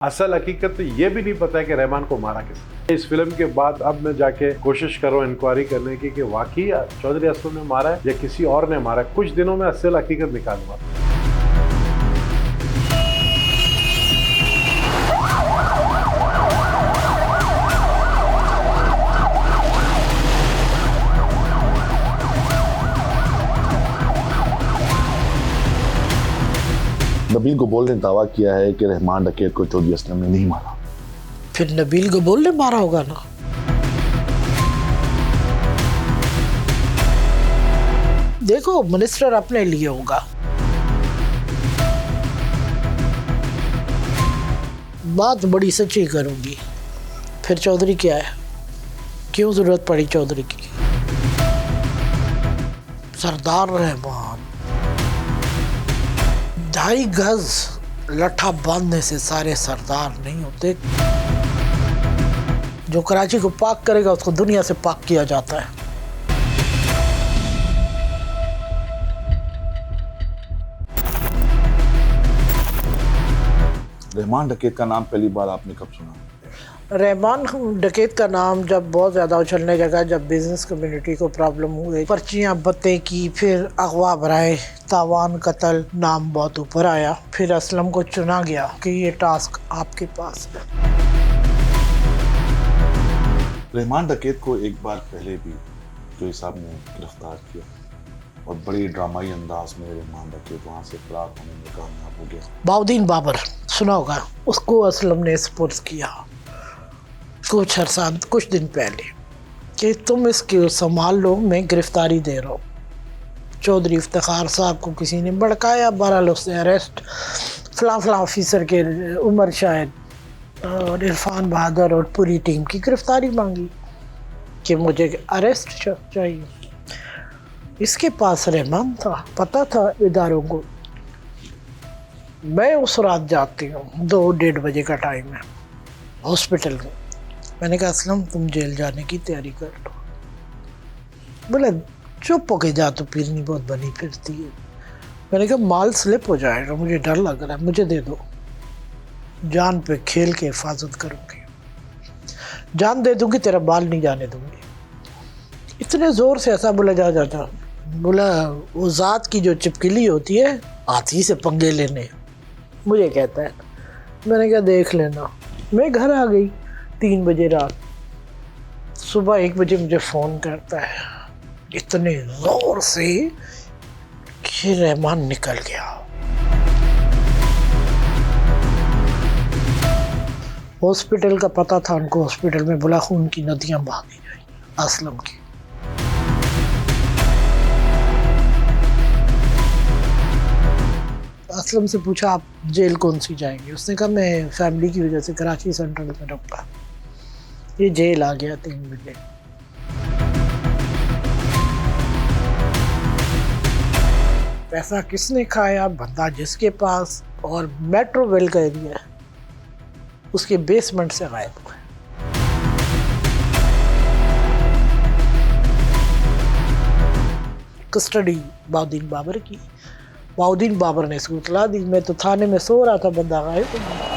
असल हकीकत तो ये भी नहीं पता है कि रहमान को मारा किसने। इस फिल्म के बाद अब मैं जाके कोशिश कर रहा हूँ इंक्वायरी करने की कि वाकई चौधरी असलम ने मारा है या किसी और ने मारा है। कुछ दिनों में असल हकीकत निकालूंगा। नबील गबोल ने दावा किया है कि रहमान डकैत को चौधरी असलम ने नहीं मारा। फिर नबील गबोल ने मारा होगा ना। देखो मिनिस्टर अपने लिए होगा, बात बड़ी सच्ची करूंगी। फिर चौधरी क्या है, क्यों जरूरत पड़ी चौधरी की? सरदार रहमान 2.5 गज लट्ठा बांधने से सारे सरदार नहीं होते। जो कराची को पाक करेगा उसको दुनिया से पाक किया जाता है। रहमान डकैत का नाम पहली बार आपने कब सुना? रहमान डकैत का नाम जब बहुत ज़्यादा उछलने लगा, जब बिजनेस कम्युनिटी को प्रॉब्लम हुए, पर्चियाँ बत्ते की, फिर अगवा बराए, तावान, कत्ल, नाम बहुत ऊपर आया। फिर असलम को चुना गया कि ये टास्क आपके पास है। रहमान डकैत को एक बार पहले भी जोई साहब ने गिरफ्तार किया और बड़ी ड्रामाई अंदाज में रहमान डकैत वहाँ से फरार होने में कामयाब हो गया। बाउद्दीन बाबर सुना होगा, उसको असलम ने स्पोर्ट्स किया कुछ दिन पहले कि तुम इसके संभाल लो, मैं गिरफ्तारी दे रहा हूँ। चौधरी इफ्तिखार साहब को किसी ने भड़काया, बहरहाल उससे अरेस्ट, फला ऑफिसर के उमर शायद और इरफान बहादुर और पूरी टीम की गिरफ्तारी मांगी कि मुझे अरेस्ट चाहिए। इसके पास रहमान था, पता था इदारों को। मैं उस रात जाती हूँ, 2-1:30 बजे का टाइम है, हॉस्पिटल में। मैंने कहा असलम तुम जेल जाने की तैयारी कर लो। बोले चुप होके जा, तो पीरनी बहुत बनी फिरती है। मैंने कहा माल स्लिप हो जाएगा, मुझे डर लग रहा है, मुझे दे दो, जान पे खेल के हिफाजत करूँगी, जान दे दूँगी, तेरा बाल नहीं जाने दूँगी। इतने ज़ोर से ऐसा बोला जा। बोला वो ज़ात की जो चिपकली होती है हाथी से पंगे लेने, मुझे कहता है। मैंने कहा देख लेना। मैं घर आ गई 3 बजे रात। सुबह 1 बजे मुझे फ़ोन करता है इतने ज़ोर से कि रहमान निकल गया। हॉस्पिटल का पता था उनको, हॉस्पिटल में बुला, खून की नदियाँ बहाई गई असलम की। असलम से पूछा आप जेल कौन सी जाएंगे? उसने कहा मैं फैमिली की वजह से कराची सेंट्रल में रहूँगा। ये जेल आ गया 3 बजे। पैसा किसने खाया? बंदा जिसके पास और मेट्रो वेल का एरिया है उसके बेसमेंट से गायब हुआ। कस्टडी बाउद्दीन बाबर की। बाउद्दीन बाबर ने इसको इतला दी। मैं तो थाने में सो रहा था, बंदा गायब हो गया।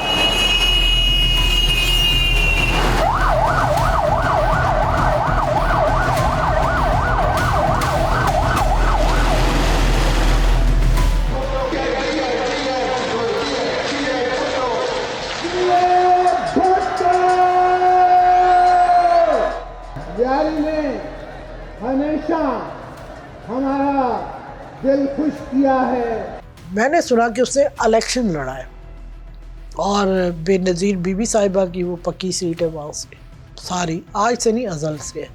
यारी ने हमेशा हमारा दिल खुश किया है। मैंने सुना कि उसने इलेक्शन लड़ा है और बेनज़ीर बीबी साहिबा की वो पक्की सीट है वहाँ से, सारी आज से नहीं अज़ल से है।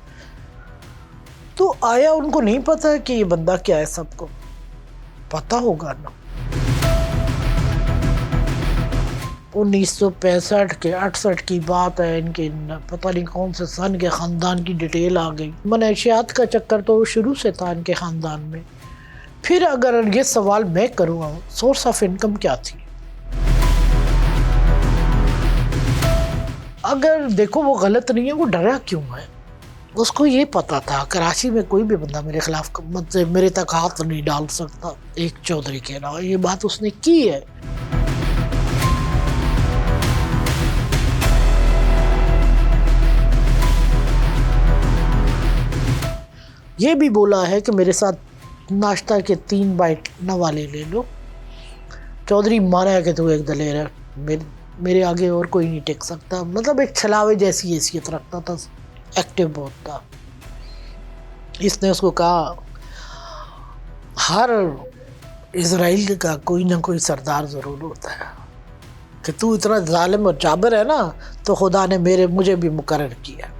तो आया उनको नहीं पता कि ये बंदा क्या है? सबको पता होगा ना। 1965 के 68 की बात है, इनके पता नहीं कौन से सन के ख़ानदान की डिटेल आ गई। मनशियात का चक्कर तो शुरू से था इनके ख़ानदान में। फिर अगर ये सवाल मैं करूँगा सोर्स ऑफ इनकम क्या थी? अगर देखो वो गलत नहीं है, वो डरा क्यों है? उसको ये पता था कराची में कोई भी बंदा मेरे खिलाफ मेरे तक हाथ नहीं डाल सकता एक चौधरी के अलावा। ये बात उसने की है। ये भी बोला है कि मेरे साथ नाश्ता के 3 बाइट नवाले ले लो। चौधरी माना है कि तू एक दलेर है, मेरे आगे और कोई नहीं टिक सकता। मतलब एक छलावे जैसी हैसियत रखता था, एक्टिव बहुत था। इसने उसको कहा हर इजराइल का कोई ना कोई सरदार ज़रूर होता है, कि तू इतना जालिम और जाबिर है ना, तो खुदा ने मुझे भी मुकर्रर किया।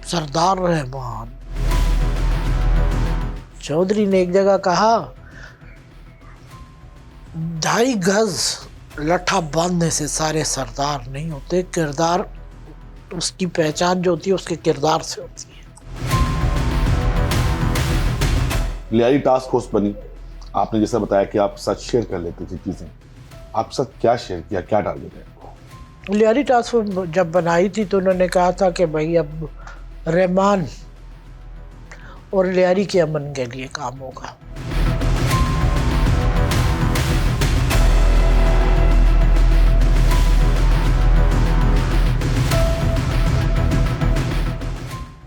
सरदार रहमान चौधरी ने एक जगह कहा, 2.5 गज लट्ठा बांधने से सारे सरदार नहीं होते, किरदार, उसकी पहचान जो होती है उसके किरदार से होती है। लियारी टास्क फोर्स बनी, आपने जैसा बताया कि आप सच शेयर कर लेते थे चीजें, आप साथ क्या शेयर किया, क्या टारगेट है? लियारी टास्क फोर्स जब बनाई थी तो उन्होंने कहा था कि भाई अब रहमान और लियारी के अमन के लिए काम होगा।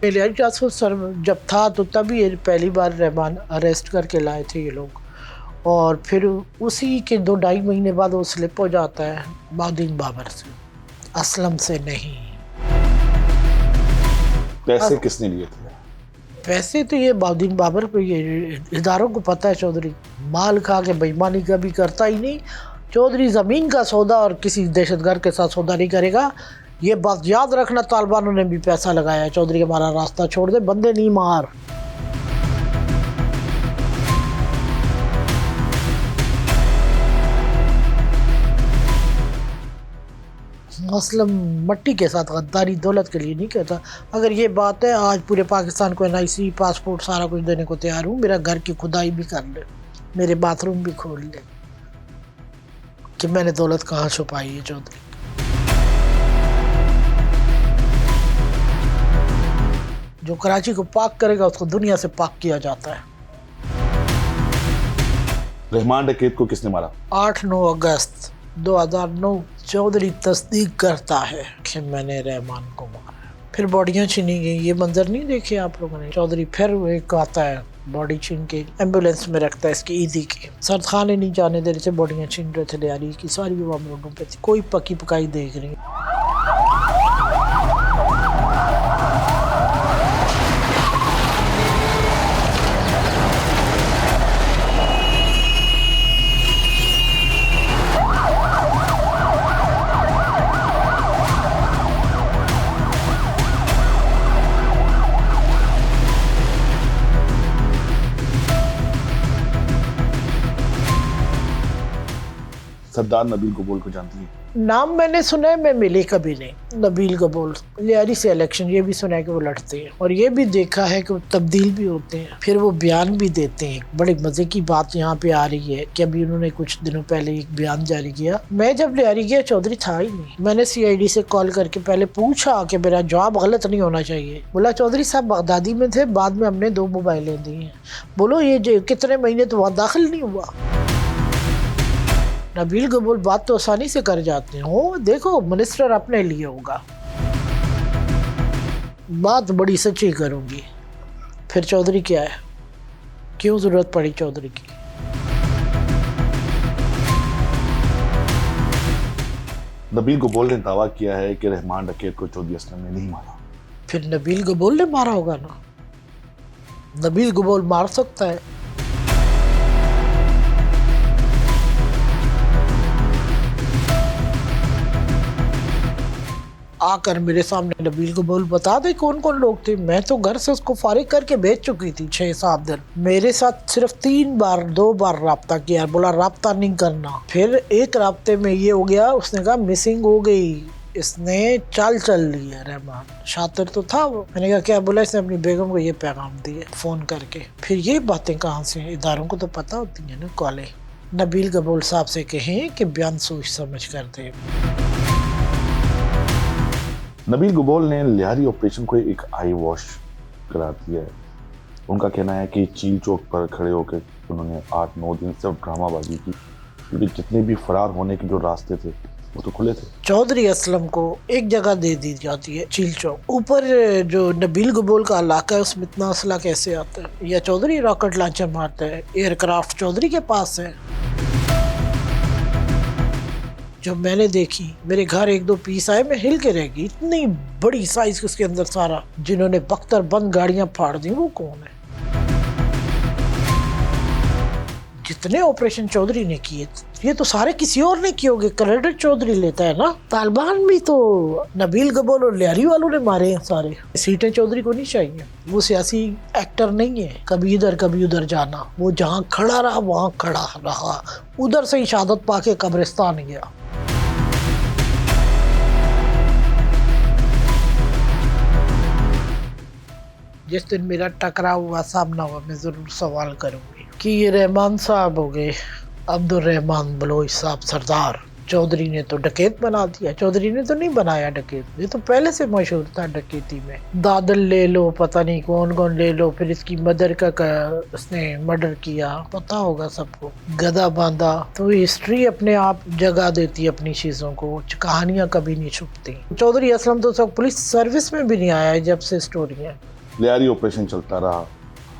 लियारी टास्क फोर्स जब था तो तभी पहली बार रहमान अरेस्ट करके लाए थे ये लोग, और फिर उसी के 2-2.5 महीने बाद वो स्लिप हो जाता है बाउद्दीन बाबर से, असलम से नहीं। पैसे किसने लिए थे? पैसे तो ये बाउद्दीन बाबर को, ये इदारों को पता है। चौधरी माल खा के बेईमानी कभी करता ही नहीं। चौधरी ज़मीन का सौदा और किसी दहशतगर्द के साथ सौदा नहीं करेगा। ये बात याद रखना, तालिबानों ने भी पैसा लगाया है। चौधरी हमारा रास्ता छोड़ दे, बंदे नहीं मार। असलम मट्टी के साथ गद्दारी दौलत के लिए नहीं कहता। अगर ये बात है, आज पूरे पाकिस्तान को NIC, पासपोर्ट, सारा कुछ देने को तैयार हूँ। मेरा घर की खुदाई भी कर ले, मेरे बाथरूम भी खोल ले कि मैंने दौलत कहाँ छुपाई है। चौधरी जो कराची को पाक करेगा उसको दुनिया से पाक किया जाता है। रहमान डकैत को किसने मारा? 8-9 अगस्त 2009 चौधरी तस्दीक करता है कि मैंने रहमान को मारा। फिर बॉडियां छीनी गई। ये मंजर नहीं देखे आप लोगों ने? चौधरी फिर एक आता है, बॉडी छीन के एम्बुलेंस में रखता है इसकी ईदी की। सरद खाने नहीं जाने दे रहे थे, बॉडियां छीन रहे थे लियारी की। सारी युवा रोडों पे थी, कोई पकी पकाई देख रही। सरदार नबील गबोल को जानती है? नाम मैंने सुना है, मैं मिली कभी नहीं। नबील गबोल लियारी से इलेक्शन, ये भी सुना है कि वो लड़ते हैं, और ये भी देखा है कि वो तब्दील भी होते हैं, फिर वो बयान भी देते हैं। बड़ी मजे की बात यहाँ पे आ रही है कि अभी उन्होंने कुछ दिनों पहले एक बयान जारी किया। मैं जब लियारी गया चौधरी था ही नहीं। मैंने CID से कॉल करके पहले पूछा कि मेरा जवाब गलत नहीं होना चाहिए। बोला चौधरी साहब बगदादी में थे, बाद में हमने 2 मोबाइलें दी हैं। बोलो ये कितने महीने तो वहाँ दाखिल नहीं हुआ। नबील गबोल बात तो आसानी से कर जाते हैं। हो देखो, मिनिस्टर अपने लिए होगा, बात बड़ी सच्ची करूंगी। फिर चौधरी क्या है, क्यों जरूरत पड़ी चौधरी की? नबील गबोल ने दावा किया है कि रहमान डकैत को चौधरी असलम ने नहीं मारा। फिर नबील गबोल ने मारा होगा ना। नबील गबोल मार सकता है। आकर मेरे सामने नबील गबोल बता दे कौन कौन लोग थे। मैं तो घर से उसको फारिग करके भेज चुकी थी 6-7 दिन। मेरे साथ सिर्फ 2 बार राब्ता किया, बोला राब्ता नहीं करना। फिर एक राब्ते में ये हो गया, उसने कहा मिसिंग हो गई, इसने चाल चल ली है। रहमान शातिर तो था वो। मैंने कहा क्या? बोला इसने अपनी बेगम को ये पैगाम दिए फ़ोन करके। फिर ये बातें कहाँ से? इदारों को तो पता होती है ना कॉलेज। नबील गबोल साहब से कहें कि बयान सोच समझ कर दे। नबील गबोल ने लियारी ऑपरेशन को एक आई वॉश करार दिया है। उनका कहना है कि चील चौक पर खड़े होकर उन्होंने 8-9 दिन सिर्फ ड्रामाबाजी की, क्योंकि जितने भी फरार होने के जो रास्ते थे वो तो खुले थे। चौधरी असलम को एक जगह दे दी जाती है, चील चौक। ऊपर जो नबील गबोल का इलाका है उसमें इतना असला कैसे आता है? या चौधरी रॉकेट लॉन्चर मारता है? एयरक्राफ्ट चौधरी के पास है। जो मैंने देखी, मेरे घर 1-2 पीस आए, मैं हिल के रह गई, इतनी बड़ी साइज उसके अंदर सारा। जिन्होंने बख्तर बंद गाड़ियां फाड़ दी वो कौन है? जितने ऑपरेशन चौधरी ने किए ये तो सारे किसी और ने किए होंगे, क्रेडिट चौधरी लेता है ना। तालिबान भी तो नबील गबोल और लियारी वालों ने मारे हैं सारे। सीटें चौधरी को नहीं चाहिए, वो सियासी एक्टर नहीं है कभी इधर कभी उधर जाना। वो जहाँ खड़ा रहा वहाँ खड़ा रहा, उधर से ही शहादत पाके कब्रिस्तान गया। जिस दिन मेरा टकराव हुआ, सामना हुआ, मैं जरूर सवाल करूंगी कि ये रहमान साहब हो गए, अब्दुल रहमान बलोच साहब सरदार, चौधरी ने तो डकैत बना दिया। चौधरी ने तो नहीं बनाया डकैत, ये तो पहले से मशहूर था डकैती में। दादल ले लो, पता नहीं कौन कौन ले लो, फिर इसकी मदर का उसने मर्डर किया, पता होगा सबको, गदा बांधा। तो हिस्ट्री अपने आप जगह देती है अपनी चीज़ों को, कहानियाँ कभी नहीं छुपती। चौधरी असलम तो सब पुलिस सर्विस में भी नहीं आया है जब से स्टोरी है। लियारी ऑपरेशन चलता रहा,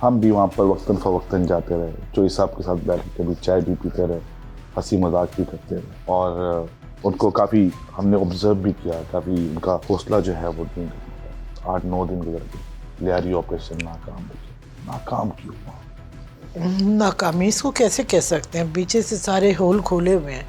हम भी वहाँ पर वक्तन फ़वक्तन जाते रहे, चोई साहब के साथ बैठ के कभी चाय भी पीते रहे, हंसी मजाक भी करते रहे, और उनको काफ़ी हमने ऑब्जर्व भी किया। काफ़ी उनका हौसला जो है वो 8-9 दिन गुजर गए। लियारी ऑपरेशन नाकाम क्यों हुआ? नाकामी इसको कैसे कह सकते हैं? पीछे से सारे होल खोले हुए हैं,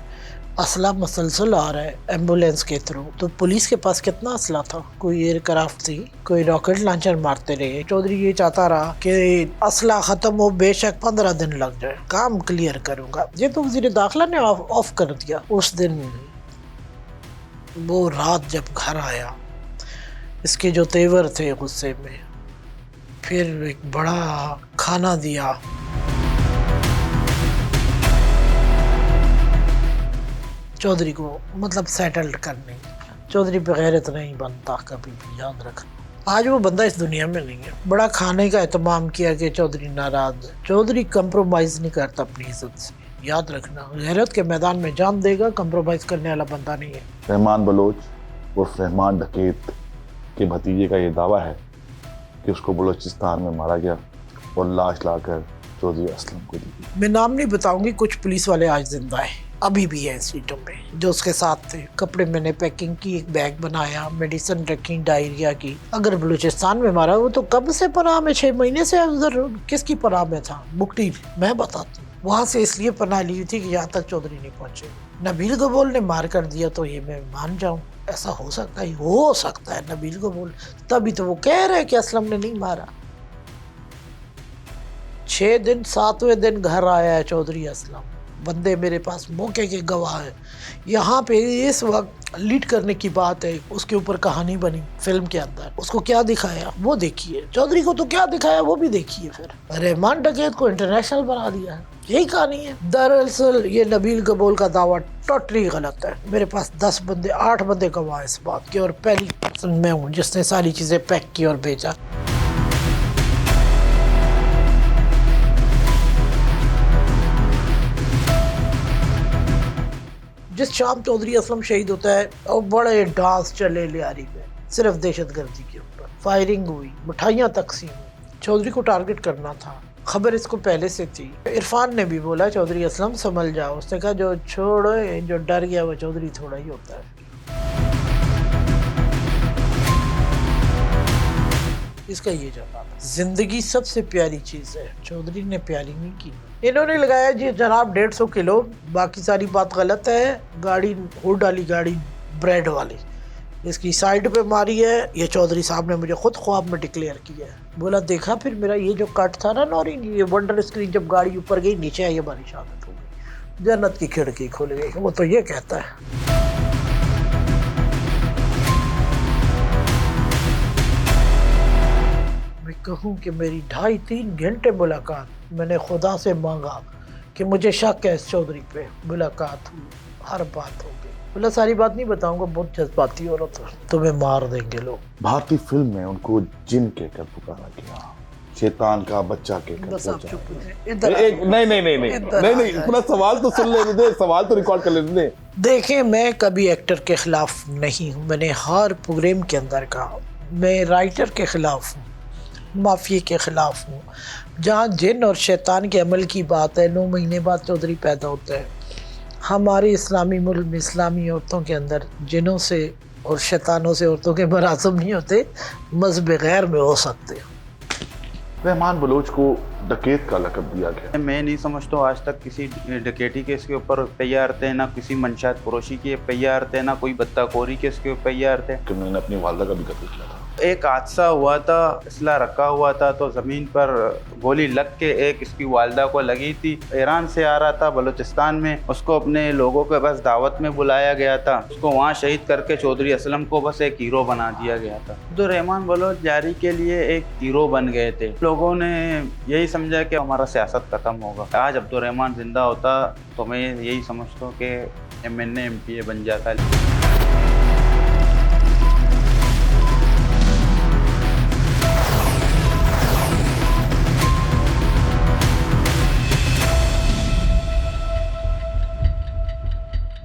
असला मसलसल आ रहा है एम्बुलेंस के थ्रू। तो पुलिस के पास कितना असला था? कोई एयरक्राफ्ट थी, कोई रॉकेट लॉन्चर मारते रहे। चौधरी ये चाहता रहा कि असला ख़त्म हो, बेशक 15 दिन लग जाए, काम क्लियर करूँगा। ये तो वज़ीर दाखिला ने ऑफ कर दिया। उस दिन वो रात जब घर आया, इसके जो तेवर थे गुस्से में, फिर एक बड़ा खाना दिया। चौधरी को मतलब सेटल्ड करने, चौधरी पे गैरत नहीं बनता कभी भी, याद रखना। आज वो बंदा इस दुनिया में नहीं है। बड़ा खाने का एहतमाम किया कि चौधरी नाराज है। चौधरी कंप्रोमाइज़ नहीं करता अपनी इज्जत से, याद रखना। गैरत के मैदान में जान देगा, कंप्रोमाइज़ करने वाला बंदा नहीं है। रहमान बलोच उर्फ रहमान डकैत के भतीजे का ये दावा है कि उसको बलोचिस्तान में मारा गया और लाश लाकर चौधरी असलम को दी। मैं नाम नहीं बताऊंगी, कुछ पुलिस वाले आज जिंदा है, अभी भी है सीटों में, जो उसके साथ थे। कपड़े मैंने पैकिंग की, एक बैग बनाया, मेडिसिन रखी डायरिया की। अगर बलूचिस्तान में मारा, वो तो कब से पनाह में, 6 महीने से उधर किसकी पनाह में था? बुकटी मैं बताती हूँ। वहाँ से इसलिए पनाह ली थी कि यहाँ तक चौधरी नहीं पहुँचे। नबील गबोल ने मार कर दिया तो ये मैं मान जाऊँ, ऐसा हो सकता है, हो सकता है नबील गबोल, तभी तो वो कह रहे कि असलम ने नहीं मारा। 6 दिन 7वें दिन घर आया है चौधरी असलम। बंदे मेरे पास मौके के गवाह हैं। यहाँ पे इस वक्त लीड करने की बात है, उसके ऊपर कहानी बनी फिल्म के अंदर। उसको क्या दिखाया वो देखिए, चौधरी को तो क्या दिखाया वो भी देखिए। फिर रहमान डकैत को इंटरनेशनल बना दिया है, यही कहानी है। दरअसल ये नबील गबोल का दावा टोटली गलत है। मेरे पास 10 बंदे 8 बंदे गवाह इस बात के, और पहली पर्सन मैं हूँ जिसने सारी चीज़ें पैक की और भेजा। जिस शाम चौधरी असलम शहीद होता है और बड़े डांस चले लियारी में, सिर्फ दहशतगर्दी के ऊपर फायरिंग हुई, मिठाइयाँ तकसीम हुई। चौधरी को टारगेट करना था, खबर इसको पहले से थी। इरफान ने भी बोला चौधरी असलम संभल जाओ। उसने कहा जो छोड़ो, जो डर गया वो चौधरी थोड़ा ही होता है। इसका ये जवाब है। जिंदगी सबसे प्यारी चीज़ है, चौधरी ने प्यारी नहीं की। इन्होंने लगाया जी जनाब 150 किलो, बाकी सारी बात गलत है। गाड़ी हो डाली, गाड़ी ब्रेड वाली, इसकी साइड पे मारी है। ये चौधरी साहब ने मुझे खुद ख्वाब में डिक्लेयर किया है। बोला देखा फिर मेरा ये जो कट था ना नौरी, ये वंडर स्क्रीन जब गाड़ी ऊपर गई, नीचे आई, हमारी शहादत हो गई, जन्नत की खिड़की खुल गई। वो तो ये कहता है। कहूँ कि मेरी 2.5-3 घंटे मुलाकात, मैंने खुदा से मांगा कि मुझे शक है इस चौधरी पे। मुलाकात हुई, हर बात हो गई। बोला सारी बात नहीं बताऊंगा, बहुत जज्बाती औरत है, तुम्हें मार देंगे लोग। भारतीय फिल्म में उनको जिन कहकर पुकारा गया, शैतान का बच्चा कहकर। बस आप चुप हो जाए। नहीं, पूरा सवाल तो सुन लेने दे, सवाल तो रिकॉर्ड कर लेने दे। देखें, मैं कभी एक्टर के ख़िलाफ़ नहीं हूँ। मैंने हर प्रोग्राम के अंदर कहा मैं राइटर के ख़िलाफ़ हूँ, माफिया के ख़िलाफ़ हूँ। जहाँ जिन और शैतान के अमल की बात है, 9 महीने बाद चौधरी पैदा होता है। हमारे इस्लामी मुल्क में इस्लामी औरतों के अंदर जिनों से और शैतानों से औरतों के मरासम नहीं होते, मज़हब गैर में हो सकते। रहमान बलोच को डकैत का लक़ब दिया गया। मैं नहीं समझता हूँ आज तक किसी डकैती केस के ऊपर तैयार थे, ना किसी मंशात फरोशी के तैयार थे, ना कोई बत्ताखोरी केस के ऊपर तैयार थे। कि मैंने अपनी वालदा का भी कत्ल किया था। एक हादसा हुआ था, असला रखा हुआ था तो ज़मीन पर गोली लग के एक इसकी वालदा को लगी थी। ईरान से आ रहा था बलूचिस्तान में, उसको अपने लोगों के बस दावत में बुलाया गया था। उसको वहाँ शहीद करके चौधरी असलम को बस एक हीरो बना दिया गया था। तो रहमान बलोच जारी के लिए एक हीरो बन गए थे। लोगों ने यही समझा कि हमारा सियासत ख़त्म होगा। आज अब्दुर्रहमान जिंदा होता तो मैं यही समझता हूँ कि MNA MPA बन जाता।